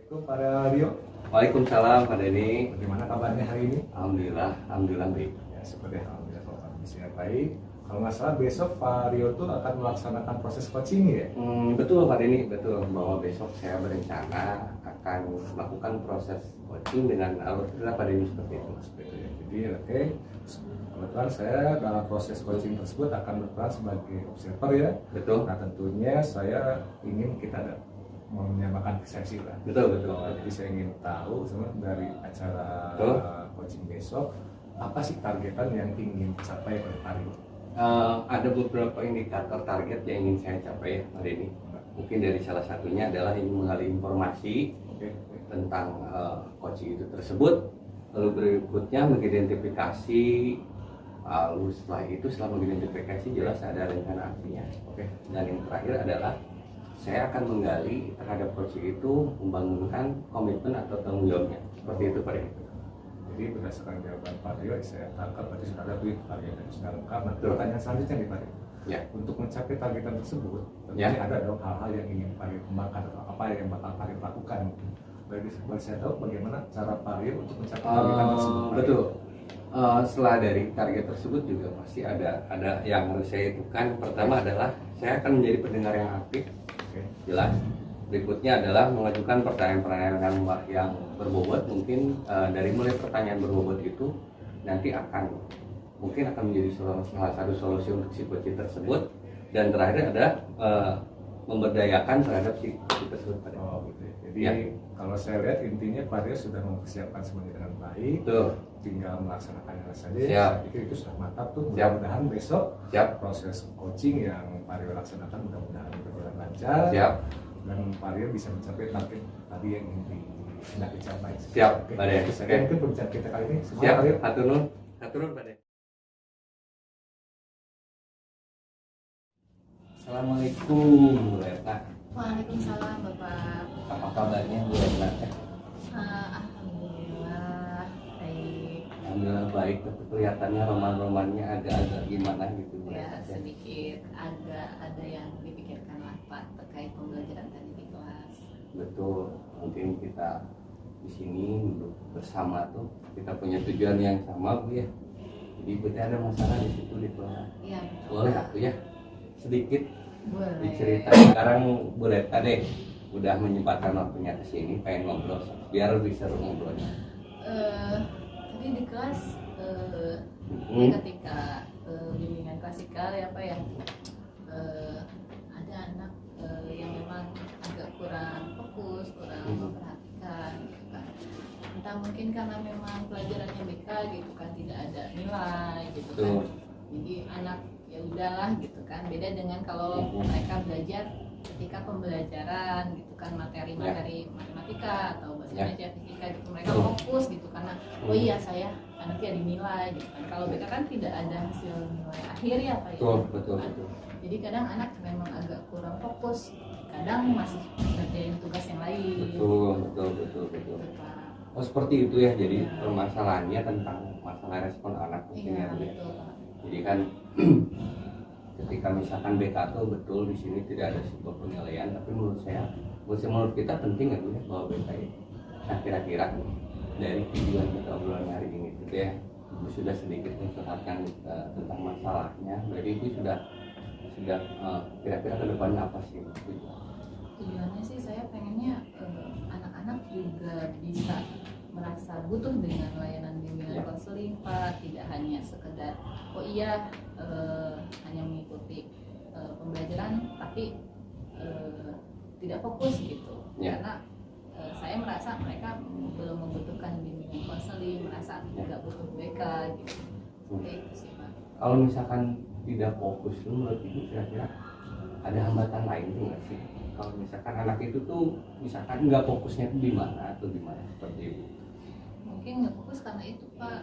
Assalamualaikum Pak Rio. Waalaikumsalam Pak Denny. Bagaimana kabarnya hari ini? Alhamdulillah baik. Ya, seperti alhamdulillah kalau kondisinya baik. Kalau nggak salah besok Pak Rio tuh akan melaksanakan proses coaching ya? Betul Pak Denny, betul bahwa besok saya berencana akan melakukan proses coaching dengan alur cerita Pak Denny seperti itu. Seperti itu ya. Jadi oke, kebetulan saya dalam proses coaching tersebut akan berperan sebagai observer ya. Betul. Nah tentunya saya ingin kita ada menyamakan persepsi lah. Betul. Jadi saya ingin tahu sebenarnya dari acara coaching besok apa sih targetan yang ingin dicapai oleh Pak Rio? Ada beberapa indikator target yang ingin saya capai Pak Denny. Mungkin dari salah satunya adalah ingin menggali informasi tentang coaching itu tersebut. Lalu berikutnya mengidentifikasi. Lalu setelah itu setelah mengidentifikasi jelas ada rencana aksinya. Dan yang terakhir adalah saya akan menggali terhadap coaching itu membangunkan komitmen atau tanggung jawabnya. Seperti itu Pak Denny. Jadi berdasarkan jawaban Pak Rio, saya tangkap berarti sudah ada target yang sudah lengkap. Nah, pertanyaan selanjutnya nih Pak Rio. Ya. Untuk mencapai targetan tersebut, tentunya ada dong hal-hal yang ingin Pak Rio kembangkan atau apa yang bakal Pak Rio lakukan. Bagi saya tahu bagaimana cara Pak Rio untuk mencapai targetan tersebut. Betul. Setelah dari target tersebut juga pasti ada yang harus saya itukan. Pertama adalah saya akan menjadi pendengar yang aktif. Jelas. Berikutnya adalah mengajukan pertanyaan-pertanyaan yang berbobot. Mungkin dari mulai pertanyaan berbobot itu nanti mungkin akan menjadi salah satu solusi untuk si coaching tersebut. Dan terakhir ada memberdayakan terhadap si coaching tersebut. Gitu. Jadi kalau saya lihat intinya Pak Rio sudah mempersiapkan semuanya dengan baik. Tinggal melaksanakannya saja. Saya pikir itu sudah mantap tuh. Mudah-mudahan besok proses coaching yang Pak Rio laksanakan mudah-mudahan berjalan lancar. Dan Pak Rio bisa mencapai target tadi yang hendak dicapai. Pak Denny. Saya mungkin pembicaraan kita kali ini. Semangat Pak Rio. Hatur Pak Denny. Assalamualaikum Bu Retna. Waalaikumsalam Bapak. Apa kabarnya Bu Retna? Alhamdulillah baik. Alhamdulillah baik, tapi kelihatannya roman-romannya agak-agak gimana gitu Bu Ya Retna. sedikit agak ada yang dipikirkan lah Pak terkait pembelajaran tadi di kelas. Betul, mungkin kita di sini duduk bersama tuh kita punya tujuan yang sama Bu ya. Jadi berarti ada masalah di situ di kelas. Iya. Boleh aku ya sedikit Boleh. diceritain. Sekarang Bu Retna deh udah menyempatkan waktunya ke sini pengen ngobrol biar lebih seru ngobrolnya. Tadi di kelas ketika bimbingan klasikal ya Pak ya, ada anak yang memang agak kurang fokus, kurang memperhatikan gitu kan. Entah mungkin karena memang pelajarannya BK gitu kan, tidak ada nilai gitu kan. Jadi anak ya udahlah gitu kan, beda dengan kalau mereka belajar ketika pembelajaran gitu kan, materi-materi matematika atau bahasa Indonesia, fisika gitu, mereka fokus gitu karena oh iya saya nanti ada nilai gitu kan. Kalau BK kan tidak ada hasil nilai akhir ya Pak ya. Betul. Jadi kadang anak memang agak kurang fokus, kadang masih ngerjain tugas yang lain. Betul. Oh seperti itu ya, jadi permasalahannya tentang masalah respon anak mungkin ya. Betul Pak. Jadi kan ketika misalkan BK itu betul di sini tidak ada sebuah penilaian, tapi menurut kita penting ya Bu ya bahwa BK ini. Nah kira-kira dari tujuan kita obrolan hari ini gitu ya, Ibu sudah sedikit mencurhatkan tentang masalahnya. Jadi itu sudah kira-kira kedepannya apa sih Bu? Tujuannya sih saya pengennya anak-anak juga bisa merasa butuh dengan layanan bimbingan konseling Pak, tidak hanya sekedar oh iya hanya mengikuti pembelajaran tapi tidak fokus gitu. Karena saya merasa mereka belum membutuhkan bimbingan konseling, merasa tidak butuh BK gitu. Seperti itu sih Pak. Kalau misalkan tidak fokus tuh menurut Ibu kira-kira ada hambatan lain tuh nggak sih? Kalau misalkan anak itu tuh misalkan nggak fokusnya tuh di mana atau gimana seperti itu? Mungkin nggak fokus karena itu Pak,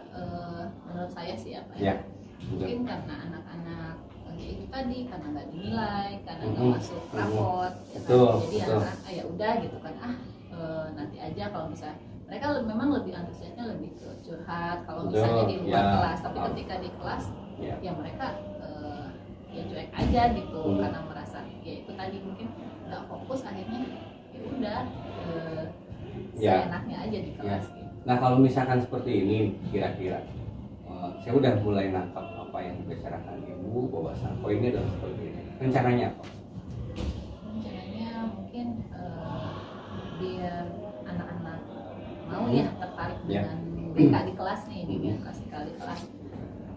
menurut saya sih apa ya? Mungkin karena anak-anak itu tadi karena nggak dinilai, karena nggak masuk rapot, ya kan? Jadi anak-anak ya udah gitu kan nanti aja kalau misalnya mereka memang lebih antusiasnya lebih ke curhat kalau misalnya di luar kelas, tapi ketika di kelas ya mereka ya cuek aja gitu karena merasa ya itu tadi mungkin nggak fokus akhirnya ya udah seenaknya aja di kelas gitu. Nah kalau misalkan seperti ini kira-kira saya udah mulai nangkap apa yang dibicarakan ibu bahwasan poinnya adalah seperti ini. Rencananya apa? Rencananya mungkin biar anak-anak mau ya tertarik dengan BK di kelas nih, bimbingan klasikal di kelas.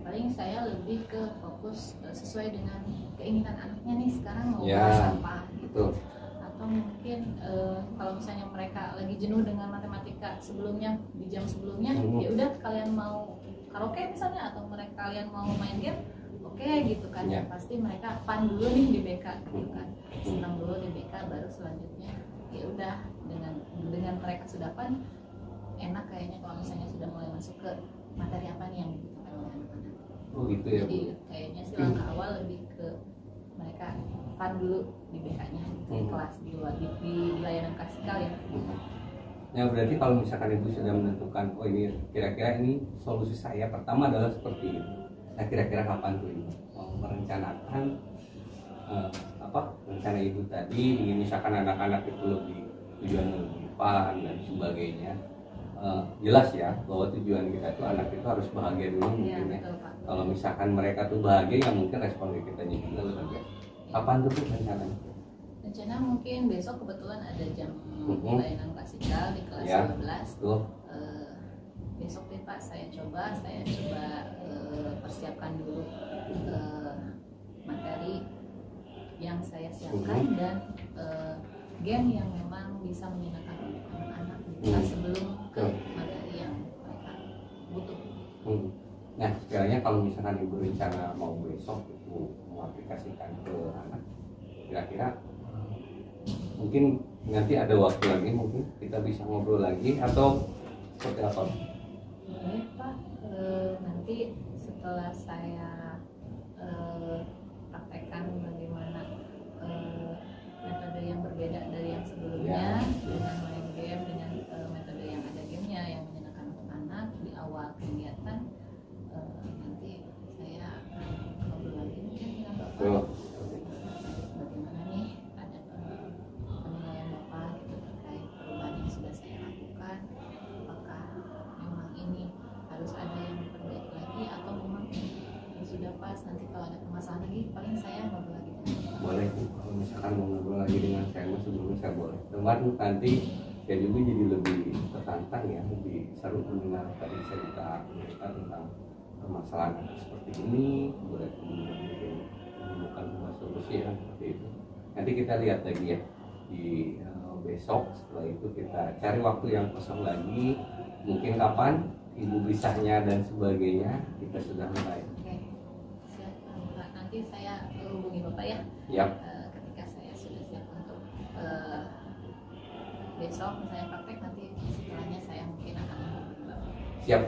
Paling saya lebih ke fokus sesuai dengan keinginan anaknya nih sekarang mau bahas apa gitu. Atau mungkin kalau misalnya mereka lagi jenuh dengan matematika sebelumnya di jam sebelumnya, ya udah kalian mau karaoke misalnya atau mereka kalian mau main game, oke gitu kan. Pasti mereka fun dulu nih di BK gitu kan. Senang dulu di BK baru selanjutnya ya udah dengan mereka sudah fun, enak kayaknya kalau misalnya sudah mulai masuk ke materi apa nih yang dibutuhkan oleh anak-anak. Oh gitu ya. Jadi kayaknya sih langkah awal lebih ke mereka fun dulu di BK-nya di kelas di luar di layanan klasikal ya. Ya berarti kalau misalkan ibu sudah menentukan oh ini kira-kira ini solusi saya pertama adalah seperti ini. Nah kira-kira kapan tuh ibu mau merencanakan rencana ibu tadi ingin misalkan anak-anak itu lebih tujuan lebih fun dan sebagainya. Jelas ya bahwa tujuan kita itu anak itu harus bahagia dulu mungkin ya. Kalau misalkan mereka tuh bahagia ya mungkin respon kita juga lebih baik. Kapan tuh rencananya? Rencana mungkin besok kebetulan ada jam layanan klasikal di kelas 12. Besok deh Pak saya coba persiapkan dulu materi yang saya siapkan dan game yang memang bisa menyenangkan anak-anak di kelas sebelum ke materi yang mereka butuh. Nah sekiranya kalau misalkan ibu rencana mau besok itu mengaplikasikan ke anak, kira-kira mungkin nanti ada waktu lagi mungkin kita bisa ngobrol lagi atau seperti apa? Boleh Pak, nanti setelah saya praktekkan bagaimana metode yang berbeda dari yang sebelumnya dengan main game dengan metode yang ada gamenya yang menyenangkan untuk anak di awal kegiatan, nanti saya ngobrol lagi mungkin dengan Bapak. Bagaimana nih ada penilaian Bapak gitu terkait perubahan yang sudah saya lakukan, apakah memang ini harus ada yang diperbaiki lagi atau memang sudah pas, nanti kalau ada permasalahan lagi paling saya ngobrol lagi dengan Bapak. Boleh kalau misalkan mau ngobrol lagi dengan saya sebelumnya saya boleh. Teman nanti saya juga jadi lebih tertantang ya, lebih seru mendengar tadi cerita mereka tentang permasalahan seperti ini, boleh kemudian menemukan sebuah solusi ya seperti itu. Nanti kita lihat lagi ya di besok. Setelah itu kita cari waktu yang kosong lagi, mungkin kapan ibu bisanya dan sebagainya kita sudah mulai. Oke, siap Pak. Nanti saya hubungi Bapak ya. Yap. Ketika saya sudah siap untuk besok misalnya praktek, nanti setelahnya saya mungkin akan menghubungi Bapak. Siap.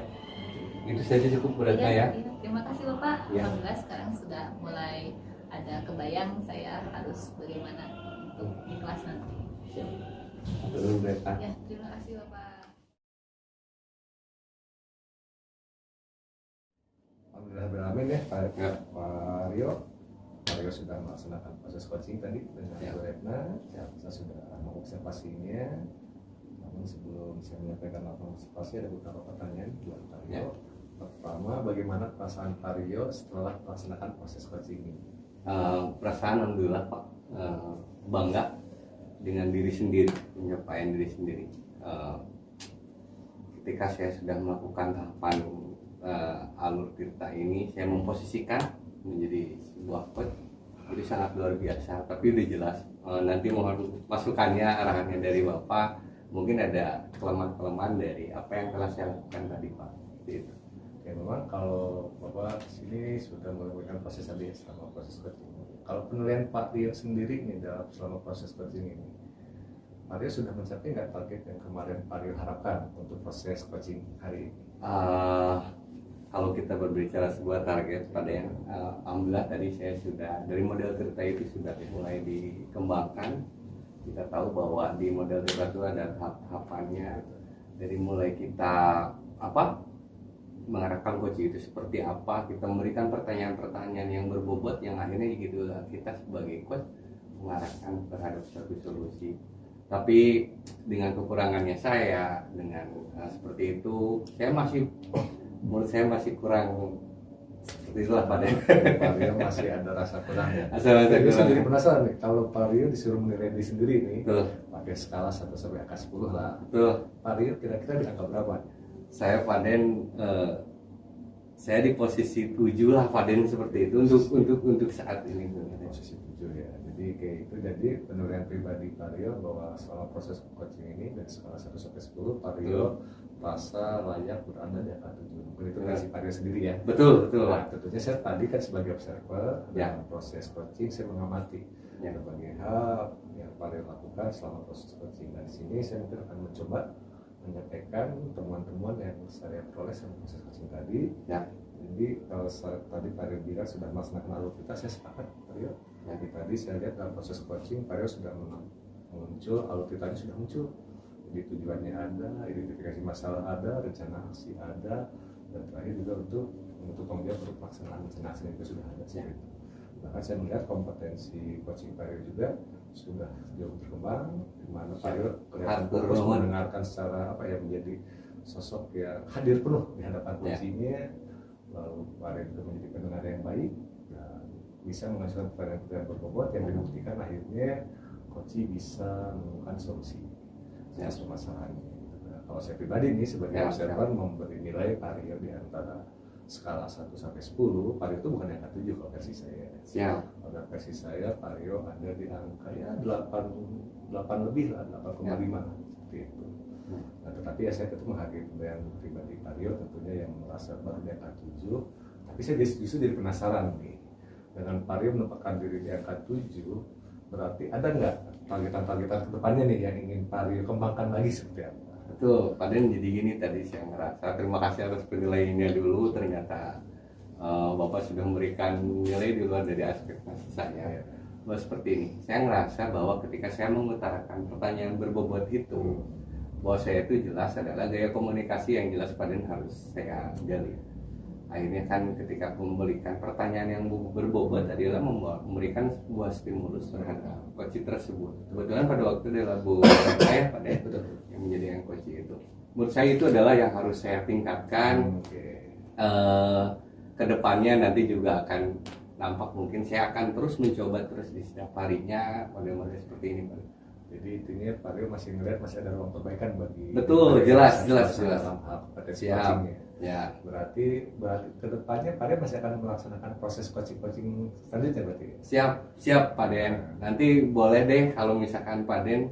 Itu saja cukup beratnya ya. Terima kasih Bapak. Ya. Alhamdulillah sekarang sudah mulai ada kebayang saya harus bagaimana untuk di kelas nanti. Siap. Terima kasih. Ya, terima kasih Bapak. Alhamdulillah beralamin ya Pak Rio sudah melaksanakan proses coaching tadi dengan Bu Retna. Saya sudah mengobservasinya. Namun sebelum saya menyampaikan laporan observasi ada beberapa pertanyaan buat Pak Rio. Pertama, bagaimana perasaan Pak Rio setelah melaksanakan proses coaching ini? Perasaan alhamdulillah Pak, bangga dengan diri sendiri, pencapaian diri sendiri. Ketika saya sudah melakukan tahapan alur tirta ini, saya memposisikan menjadi sebuah coach, itu sangat luar biasa. Tapi udah jelas nanti mohon masukannya, arahannya dari Bapak. Mungkin ada kelemahan-kelemahan dari apa yang telah saya lakukan tadi Pak. Gitu. Ya memang kalau Bapak sini sudah melakukan proses tadi selama proses coaching. Kalau penilaian Pak Rio sendiri nih dalam selama proses coaching ini, Pak Rio sudah mencapai nggak target yang kemarin Pak Rio harapkan untuk proses coaching hari ini? Kalau kita berbicara sebuah target pada yang alhamdulillah tadi saya sudah dari model cerita itu sudah mulai dikembangkan. Kita tahu bahwa di model cerita itu ada tahap-tahapannya, dari mulai kita mengarahkan coach itu seperti apa, kita memberikan pertanyaan-pertanyaan yang berbobot yang akhirnya gitu kita sebagai coach mengarahkan terhadap suatu solusi. Tapi dengan kekurangannya saya, dengan seperti itu, menurut saya masih kurang seperti itulah Pak Den. Pak Rio masih ada rasa kurang ya. Jadi saya jadi penasaran nih, kalau Pak Rio disuruh menilai diri sendiri nih, Betul. pakai skala 1 sampai angka 10 lah. Betul. Pak Rio kira-kira di angka berapa? Saya Pak Den, saya di posisi 7 lah Pak Den, seperti itu untuk saat ini. Posisi 7 ya. Jadi kayak itu, jadi penilaian pribadi Pak Rio bahwa selama proses coaching ini dari skala 1 sampai 10 Pak Rio rasa layak berada di angka 7. Itu versi Pak Rio sendiri ya. Betul. Nah, tentunya saya tadi kan sebagai observer Ya. dalam proses coaching saya mengamati Ya. berbagai hal yang Pak Rio lakukan selama proses coaching. Dan di sini saya mungkin akan mencoba menyampaikan temuan-temuan yang saya peroleh selama proses coaching tadi. Ya. Jadi kalau tadi Pak Rio bilang sudah melaksanakan aluvitas, saya sepakat Pak Rio. Jadi tadi saya lihat dalam proses coaching Pak Rio sudah muncul, aluvitasnya sudah muncul. Jadi tujuannya ada, identifikasi masalah ada, rencana aksi ada, dan terakhir juga untuk tanggung jawab untuk pelaksanaan rencana aksi itu sudah ada. Ya. Bahkan saya melihat kompetensi coaching Pak Rio juga sudah jauh berkembang, di mana Pak Rio kelihatan fokus mendengarkan secara menjadi sosok yang hadir penuh di hadapan coachingnya. Lalu Pak Rio juga menjadi pendengar yang baik dan bisa menghasilkan pertanyaan berbobot yang dibuktikan akhirnya coaching bisa menemukan solusi atas permasalahannya. Nah, kalau saya pribadi nih sebagai observer memberi nilai Pak Rio di antara skala 1 sampai 10, Pak Rio itu bukan angka 7 kalau versi saya. Kalau versi saya Pak Rio ada di angka 8 lebih lah, 8,5 seperti itu. Nah, tetapi saya tetap menghargai penilaian pribadi Pak Rio tentunya yang merasa baru di angka 7. Tapi saya justru jadi penasaran nih, dengan Pak Rio menempatkan diri di angka 7, berarti ada nggak targetan-targetan ke depannya nih yang ingin Pak Rio kembangkan lagi seperti apa? Betul, Pak Den, jadi gini tadi saya ngerasa terima kasih atas penilaiannya dulu, ternyata Bapak sudah memberikan nilai di luar dari aspek saya. Bahwa seperti ini, saya ngerasa bahwa ketika saya mengutarakan pertanyaan berbobot itu, bahwa saya itu jelas adalah gaya komunikasi yang jelas Pak Den harus saya gali. Akhirnya kan ketika memberikan pertanyaan yang berbobot adalah memberikan sebuah stimulus terhadap coach tersebut. Kebetulan pada waktu itu adalah Bu saya Pak Den yang menjadi yang coach itu. Menurut saya itu adalah yang harus saya tingkatkan. Kedepannya nanti juga akan nampak, mungkin saya akan terus mencoba terus di setiap harinya model-model seperti ini Pak. Jadi intinya Pak Rio masih melihat masih ada ruang perbaikan bagi. Betul, jelas. Dalam hal kompetensi coachingnya. Ya. Berarti kedepannya Pak Rio masih akan melaksanakan proses coaching selanjutnya berarti. Siap Pak Den. Nanti boleh deh kalau misalkan Pak Den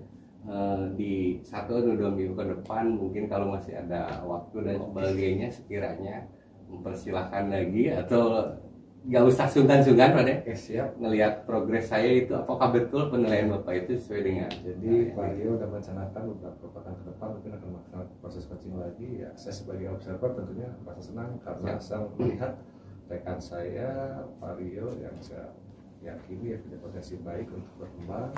di 1 atau 2 minggu ke depan mungkin kalau masih ada waktu dan sebagainya sekiranya mempersilahkan lagi, atau nggak usah sungkan-sungkan Pak Den. Siap. Ngelihat progres saya itu apakah betul penilaian Bapak itu sesuai dengan. Jadi Pak Rio sudah merencanakan beberapa pekan ke depan mungkin akan melaksanakan proses coaching lagi. Ya, saya sebagai observer tentunya merasa senang karena saya melihat rekan saya Pak Rio yang saya yakini punya potensi baik untuk berkembang.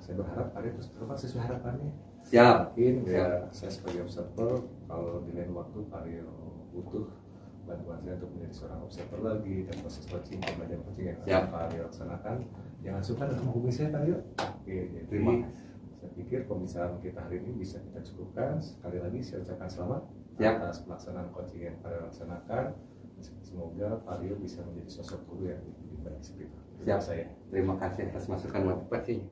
Saya berharap Pak Rio terus berkembang sesuai harapannya. Mungkin ya saya sebagai observer, kalau di lain waktu Pak Rio butuh bantuan saya untuk menjadi seorang observer lagi dan proses coaching, pembelajaran coaching yang akan Pak Rio laksanakan, jangan sungkan untuk menghubungi saya Pak Rio. Oke, jadi saya pikir pembicaraan kita hari ini bisa kita cukupkan. Sekali lagi saya ucapkan selamat atas pelaksanaan coaching yang Pak Rio laksanakan. Semoga Pak Rio bisa menjadi sosok guru yang lebih baik seperti itu. Terima kasih atas masukan Bapak sih.